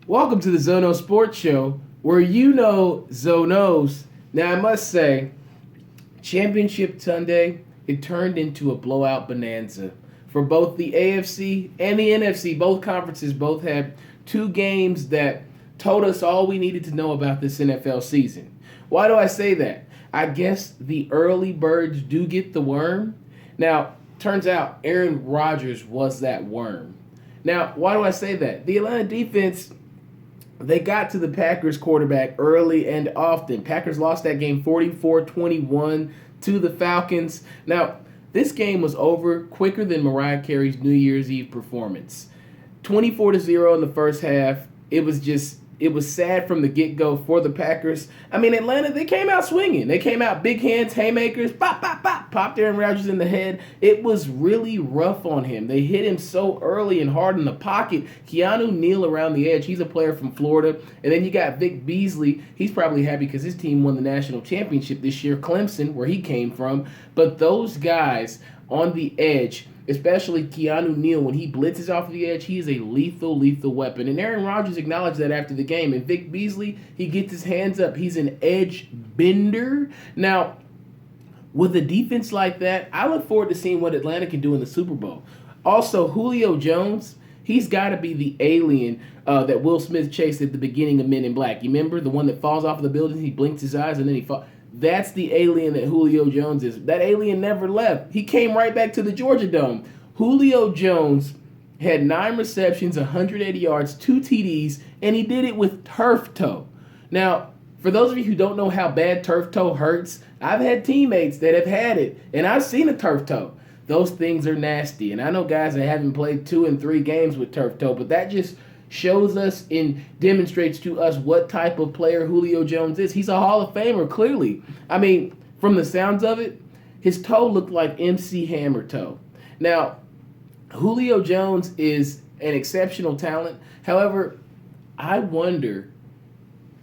Welcome to the Zono Sports Show, where you know Zonos. Now, I must say, Championship Sunday, it turned into a blowout bonanza for both the AFC and the NFC. Both conferences both had two games that told us all we needed to know about this NFL season. Why do I say that? I guess the early birds do get the worm. Now, turns out Aaron Rodgers was that worm. Now, why do I say that? The Atlanta defense, they got to the Packers quarterback early and often. Packers lost that game 44-21 to the Falcons. Now, this game was over quicker than Mariah Carey's New Year's Eve performance. 24-0 in the first half. It was sad from the get-go for the Packers. I mean, Atlanta, they came out swinging. They came out big hands, haymakers, pop, pop, pop, popped Aaron Rodgers in the head. It was really rough on him. They hit him so early and hard in the pocket. Keanu Neal around the edge. He's a player from Florida. And then you got Vic Beasley. He's probably happy because his team won the national championship this year, Clemson, where he came from. But those guys on the edge, especially Keanu Neal, when he blitzes off the edge, he is a lethal weapon. And Aaron Rodgers acknowledged that after the game. And Vic Beasley, he gets his hands up. He's an edge bender. Now, with a defense like that, I look forward to seeing what Atlanta can do in the Super Bowl. Also, Julio Jones, he's got to be the alien that Will Smith chased at the beginning of Men in Black. You remember? The one that falls off of the building, he blinks his eyes, and then he falls. That's the alien that Julio Jones is. That alien never left. He came right back to the Georgia Dome. Julio Jones had 9 receptions, 180 yards, 2 TDs, and he did it with turf toe. Now, for those of you who don't know how bad turf toe hurts, I've had teammates that have had it, and I've seen a turf toe. Those things are nasty, and I know guys that haven't played 2 and 3 games with turf toe, but that just shows us and demonstrates to us what type of player Julio Jones is. He's a Hall of Famer, clearly. I mean, from the sounds of it, his toe looked like MC Hammer toe. Now, Julio Jones is an exceptional talent. However, I wonder,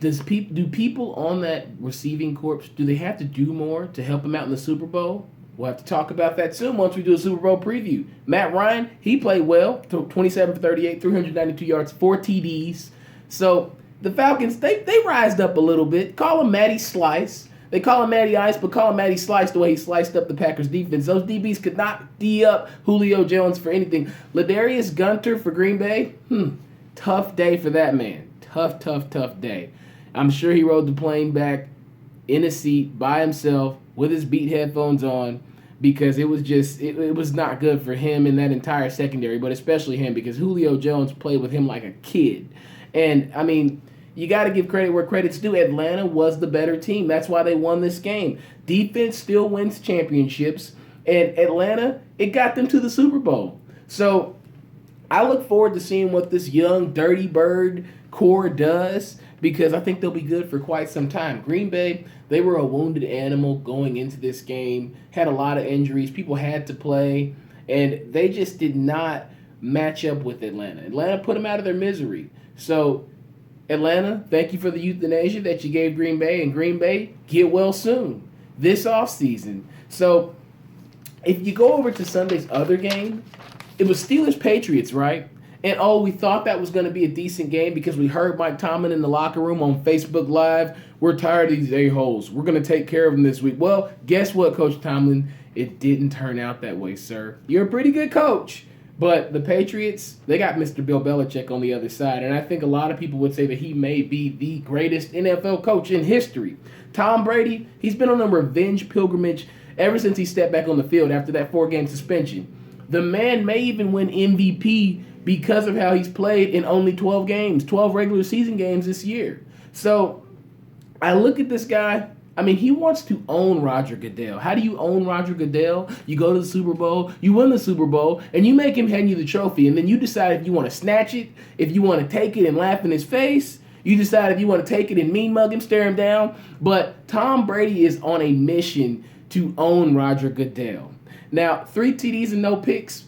do people on that receiving corps, do they have to do more to help him out in the Super Bowl? We'll have to talk about that soon once we do a Super Bowl preview. Matt Ryan, he played well, 27 for 38, 392 yards, 4 TDs. So the Falcons, they rised up a little bit. Call him Matty Slice. They call him Matty Ice, but call him Matty Slice the way he sliced up the Packers defense. Those DBs could not D up Julio Jones for anything. Ladarius Gunter for Green Bay, tough day for that man. Tough day. I'm sure he rode the plane back in a seat by himself with his Beat headphones on, because it was just, it was not good for him and that entire secondary, but especially him, because Julio Jones played with him like a kid. And, I mean, you got to give credit where credit's due. Atlanta was the better team. That's why they won this game. Defense still wins championships, and Atlanta, it got them to the Super Bowl. So I look forward to seeing what this young, dirty bird core does, because I think they'll be good for quite some time. Green Bay, they were a wounded animal going into this game, had a lot of injuries, people had to play, and they just did not match up with Atlanta. Atlanta put them out of their misery. So, Atlanta, thank you for the euthanasia that you gave Green Bay, and Green Bay, get well soon, this offseason. So, if you go over to Sunday's other game, it was Steelers-Patriots, right? And, we thought that was going to be a decent game because we heard Mike Tomlin in the locker room on Facebook Live. We're tired of these a-holes. We're going to take care of them this week. Well, guess what, Coach Tomlin? It didn't turn out that way, sir. You're a pretty good coach. But the Patriots, they got Mr. Bill Belichick on the other side. And I think a lot of people would say that he may be the greatest NFL coach in history. Tom Brady, he's been on a revenge pilgrimage ever since he stepped back on the field after that 4-game suspension. The man may even win MVP because of how he's played in only 12 games, 12 regular season games this year. So I look at this guy. I mean, he wants to own Roger Goodell. How do you own Roger Goodell? You go to the Super Bowl, you win the Super Bowl, and you make him hand you the trophy, and then you decide if you want to snatch it, if you want to take it and laugh in his face. You decide if you want to take it and mean mug him, stare him down. But Tom Brady is on a mission to own Roger Goodell. Now, 3 TDs and no picks,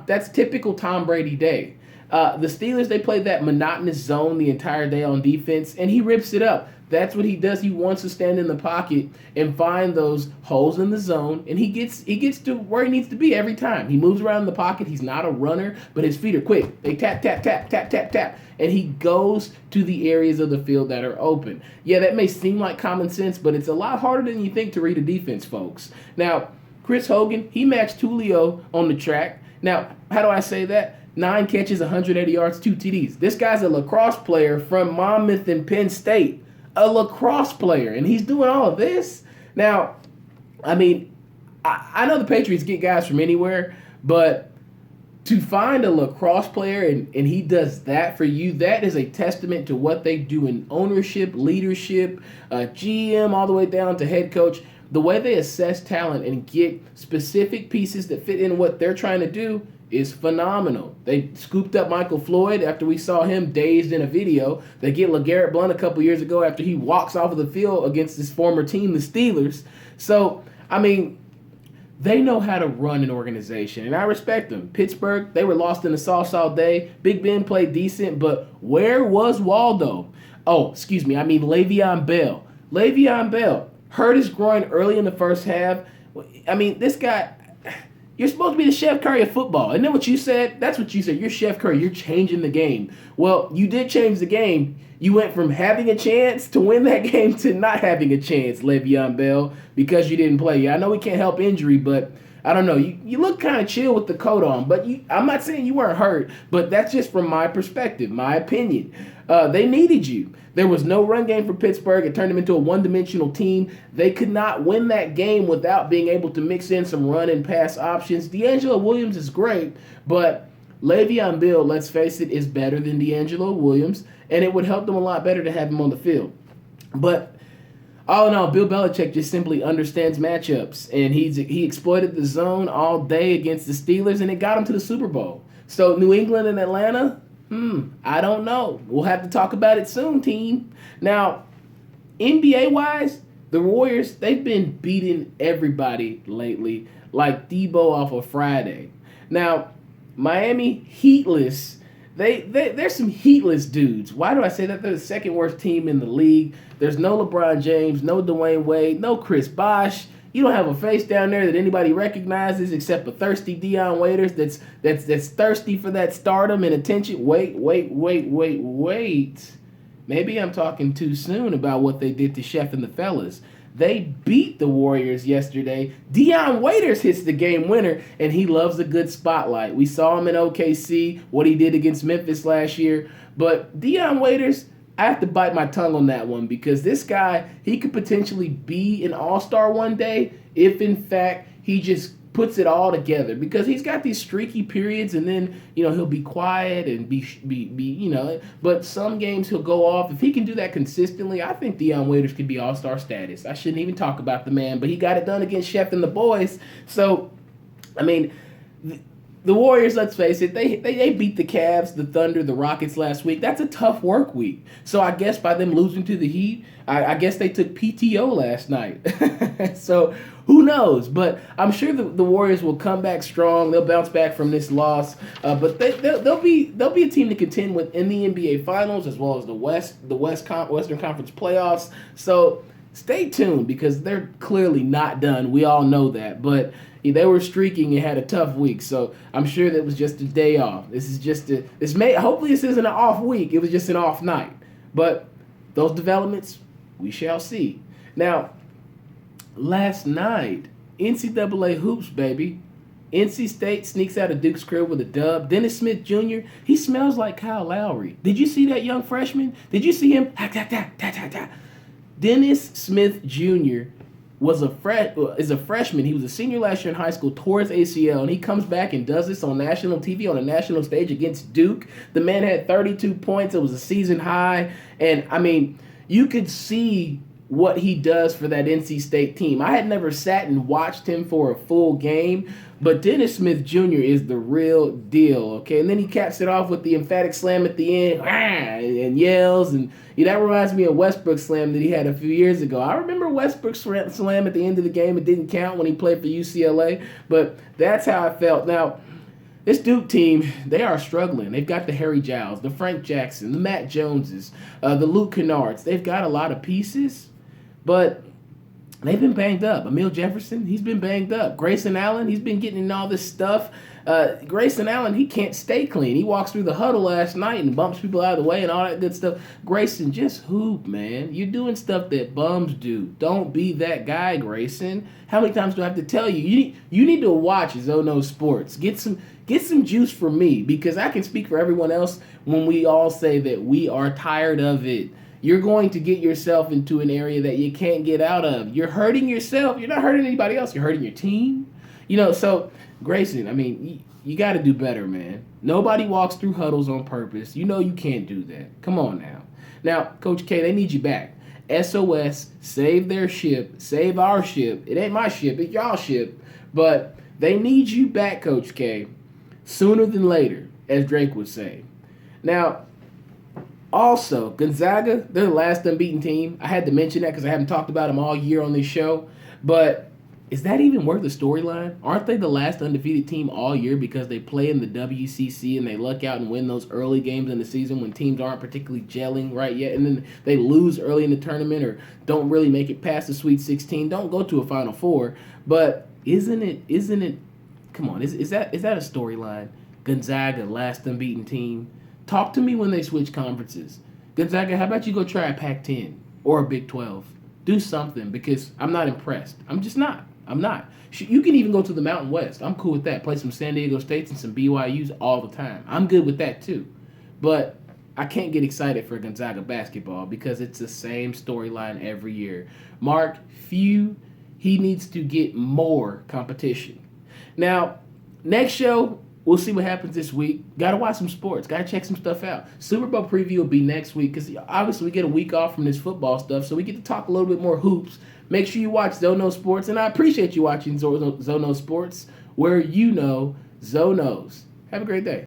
that's typical Tom Brady day. The Steelers, they played that monotonous zone the entire day on defense, and he rips it up. That's what he does. He wants to stand in the pocket and find those holes in the zone, and he gets to where he needs to be every time. He moves around in the pocket. He's not a runner, but his feet are quick. They tap, tap, tap, tap, tap, tap, and he goes to the areas of the field that are open. Yeah, that may seem like common sense, but it's a lot harder than you think to read a defense, folks. Now, Chris Hogan, he matched Julio on the track. Now, how do I say that? 9 catches, 180 yards, 2 TDs. This guy's a lacrosse player from Monmouth and Penn State. A lacrosse player, and he's doing all of this. Now, I mean, I know the Patriots get guys from anywhere, but to find a lacrosse player and he does that for you, that is a testament to what they do in ownership, leadership, GM, all the way down to head coach. The way they assess talent and get specific pieces that fit in what they're trying to do is phenomenal. They scooped up Michael Floyd after we saw him dazed in a video. They get LeGarrette Blount a couple years ago after he walks off of the field against his former team, the Steelers. So, I mean, they know how to run an organization, and I respect them. Pittsburgh, they were lost in the sauce all day. Big Ben played decent, but where was Waldo? Oh, excuse me, I mean Le'Veon Bell. Le'Veon Bell hurt his groin early in the first half. I mean, this guy... You're supposed to be the Chef Curry of football. Isn't that what you said? That's what you said. You're Chef Curry. You're changing the game. Well, you did change the game. You went from having a chance to win that game to not having a chance, Le'Veon Bell, because you didn't play. I know we can't help injury, but I don't know. You look kind of chill with the coat on. But I'm not saying you weren't hurt, but that's just from my perspective, my opinion. They needed you. There was no run game for Pittsburgh. It turned them into a one-dimensional team. They could not win that game without being able to mix in some run and pass options. D'Angelo Williams is great, but Le'Veon Bell, let's face it, is better than D'Angelo Williams, and it would help them a lot better to have him on the field. But all in all, Bill Belichick just simply understands matchups, and he exploited the zone all day against the Steelers, and it got him to the Super Bowl. So New England and Atlanta, I don't know. We'll have to talk about it soon, team. Now, NBA-wise, the Warriors, they've been beating everybody lately, like Debo off of Friday. Now, Miami, heatless. They're some heatless dudes. Why do I say that? They're the second worst team in the league. There's no LeBron James, no Dwayne Wade, no Chris Bosh. You don't have a face down there that anybody recognizes except a thirsty Dion Waiters that's thirsty for that stardom and attention. Wait. Maybe I'm talking too soon about what they did to Chef and the fellas. They beat the Warriors yesterday. Dion Waiters hits the game winner, and he loves a good spotlight. We saw him in OKC, what he did against Memphis last year. But Dion Waiters, I have to bite my tongue on that one because this guy, he could potentially be an all-star one day if, in fact, he just puts it all together because he's got these streaky periods and then, he'll be quiet and be but some games he'll go off. If he can do that consistently, I think Dion Waiters could be all-star status. I shouldn't even talk about the man, but he got it done against Chef and the boys. So, I mean, the Warriors, let's face it, they beat the Cavs, the Thunder, the Rockets last week. That's a tough work week. So I guess by them losing to the Heat, I guess they took PTO last night. So who knows? But I'm sure the Warriors will come back strong. They'll bounce back from this loss. But they'll be a team to contend with in the NBA Finals as well as the Western Conference playoffs. So stay tuned because they're clearly not done. We all know that. But they were streaking and had a tough week, so I'm sure that was just a day off. Hopefully this isn't an off week. It was just an off night. But those developments, we shall see. Now, last night, NCAA hoops, baby. NC State sneaks out of Duke's crib with a dub. Dennis Smith Jr., he smells like Kyle Lowry. Did you see that young freshman? Did you see him? Dennis Smith Jr. is a freshman. He was a senior last year in high school, tore his ACL, and he comes back and does this on national TV, on a national stage against Duke. The man had 32 points. It was a season high. And, I mean, you could see what he does for that NC State team. I had never sat and watched him for a full game, but Dennis Smith Jr. is the real deal, okay? And then he caps it off with the emphatic slam at the end, and yells, and that reminds me of Westbrook's slam that he had a few years ago. I remember Westbrook's slam at the end of the game. It didn't count when he played for UCLA, but that's how I felt. Now, This Duke team, they are struggling. They've got the Harry Giles, the Frank Jackson, the Matt Joneses, the Luke Kennards. They've got a lot of pieces, but they've been banged up. Emil Jefferson, he's been banged up. Grayson Allen, he's been getting in all this stuff. Grayson Allen, he can't stay clean. He walks through the huddle last night and bumps people out of the way and all that good stuff. Grayson, just hoop, man. You're doing stuff that bums do. Don't be that guy, Grayson. How many times do I have to tell you? You need to watch Zono Sports. Get some juice for me, because I can speak for everyone else when we all say that we are tired of it. You're going to get yourself into an area that you can't get out of. You're hurting yourself. You're not hurting anybody else. You're hurting your team. So Grayson, I mean, you got to do better, man. Nobody walks through huddles on purpose. You know you can't do that. Come on now. Now, Coach K, they need you back. SOS, save their ship, save our ship. It ain't my ship, it's y'all ship. But they need you back, Coach K, sooner than later, as Drake would say. Now, also, Gonzaga, they're the last unbeaten team. I had to mention that because I haven't talked about them all year on this show. But is that even worth a storyline? Aren't they the last undefeated team all year because they play in the WCC and they luck out and win those early games in the season when teams aren't particularly gelling right yet, and then they lose early in the tournament or don't really make it past the Sweet 16, don't go to a Final Four. But isn't it? Come on, is that a storyline? Gonzaga, last unbeaten team. Talk to me when they switch conferences. Gonzaga, how about you go try a Pac-10 or a Big 12? Do something, because I'm not impressed. I'm just not. I'm not. You can even go to the Mountain West. I'm cool with that. Play some San Diego States and some BYUs all the time. I'm good with that too. But I can't get excited for Gonzaga basketball because it's the same storyline every year. Mark Few, he needs to get more competition. Now, next show, we'll see what happens this week. Got to watch some sports. Got to check some stuff out. Super Bowl preview will be next week because obviously we get a week off from this football stuff, so we get to talk a little bit more hoops. Make sure you watch Zono Sports, and I appreciate you watching Zono Sports, where you know Zonos. Have a great day.